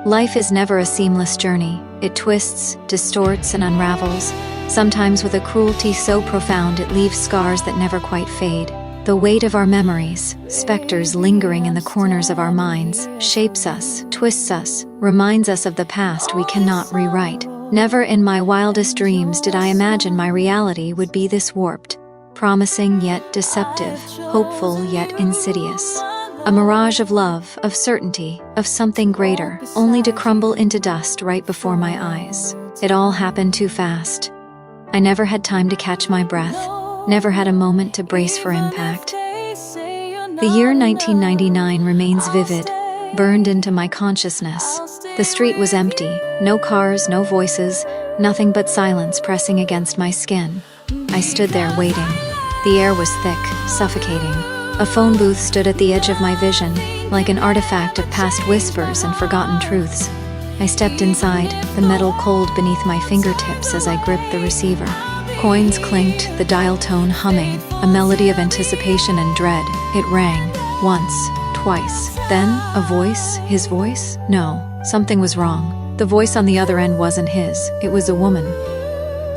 Life is never a seamless journey. It twists, distorts, and unravels, sometimes with a cruelty so profound it leaves scars that never quite fade. The weight of our memories, specters lingering in the corners of our minds, shapes us, twists us, reminds us of the past we cannot rewrite. Never in my wildest dreams did I imagine my reality would be this warped, promising yet deceptive, hopeful yet insidious. A mirage of love, of certainty, of something greater, only to crumble into dust right before my eyes. It all happened too fast. I never had time to catch my breath, never had a moment to brace for impact. The year 1999 remains vivid, burned into my consciousness. The street was empty, no cars, no voices, nothing but silence pressing against my skin. I stood there waiting. The air was thick, suffocating. A phone booth stood at the edge of my vision, like an artifact of past whispers and forgotten truths. I stepped inside, the metal cold beneath my fingertips as I gripped the receiver. Coins clinked, the dial tone humming, a melody of anticipation and dread. It rang, once, twice. Then, a voice, his voice? No, something was wrong. The voice on the other end wasn't his, it was a woman.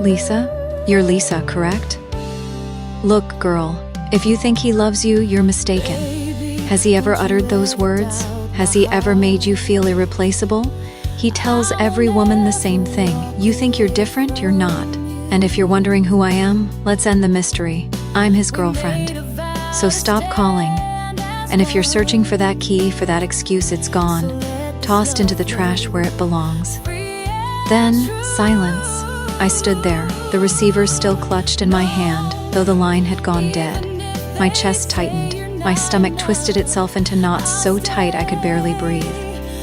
Lisa? You're Lisa, correct? Look, girl. If you think he loves you, you're mistaken. Has he ever uttered those words? Has he ever made you feel irreplaceable? He tells every woman the same thing. You think you're different, you're not. And if you're wondering who I am, let's end the mystery. I'm his girlfriend. So stop calling. And if you're searching for that key, for that excuse, it's gone, tossed into the trash where it belongs. Then, silence. I stood there, the receiver still clutched in my hand, though the line had gone dead. My chest tightened, my stomach twisted itself into knots so tight I could barely breathe.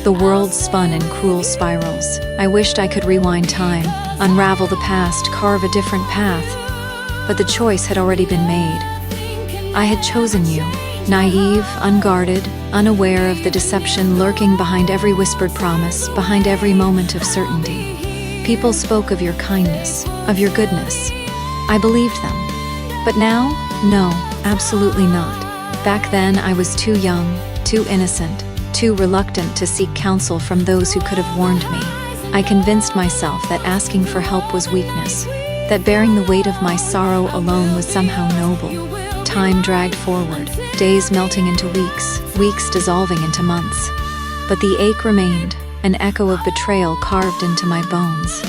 The world spun in cruel spirals. I wished I could rewind time, unravel the past, carve a different path. But the choice had already been made. I had chosen you, naive, unguarded, unaware of the deception lurking behind every whispered promise, behind every moment of certainty. People spoke of your kindness, of your goodness. I believed them. But now, no, absolutely not. Back then, I was too young, too innocent, too reluctant to seek counsel from those who could have warned me. I convinced myself that asking for help was weakness, that bearing the weight of my sorrow alone was somehow noble. Time dragged forward, days melting into weeks, weeks dissolving into months. But the ache remained, an echo of betrayal carved into my bones.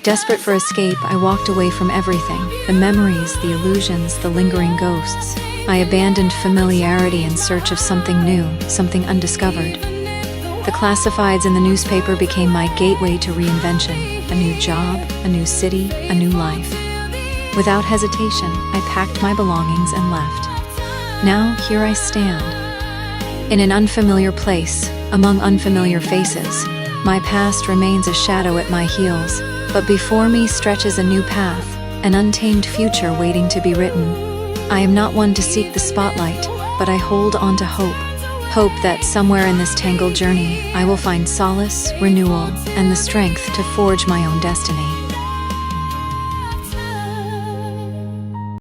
Desperate for escape, I walked away from everything, the memories, the illusions, the lingering ghosts. I abandoned familiarity in search of something new, something undiscovered. The classifieds in the newspaper became my gateway to reinvention, a new job, a new city, a new life. Without hesitation, I packed my belongings and left. Now, here I stand. In an unfamiliar place, among unfamiliar faces, my past remains a shadow at my heels, but before me stretches a new path, an untamed future waiting to be written. I am not one to seek the spotlight, but I hold on to hope. Hope that somewhere in this tangled journey, I will find solace, renewal, and the strength to forge my own destiny.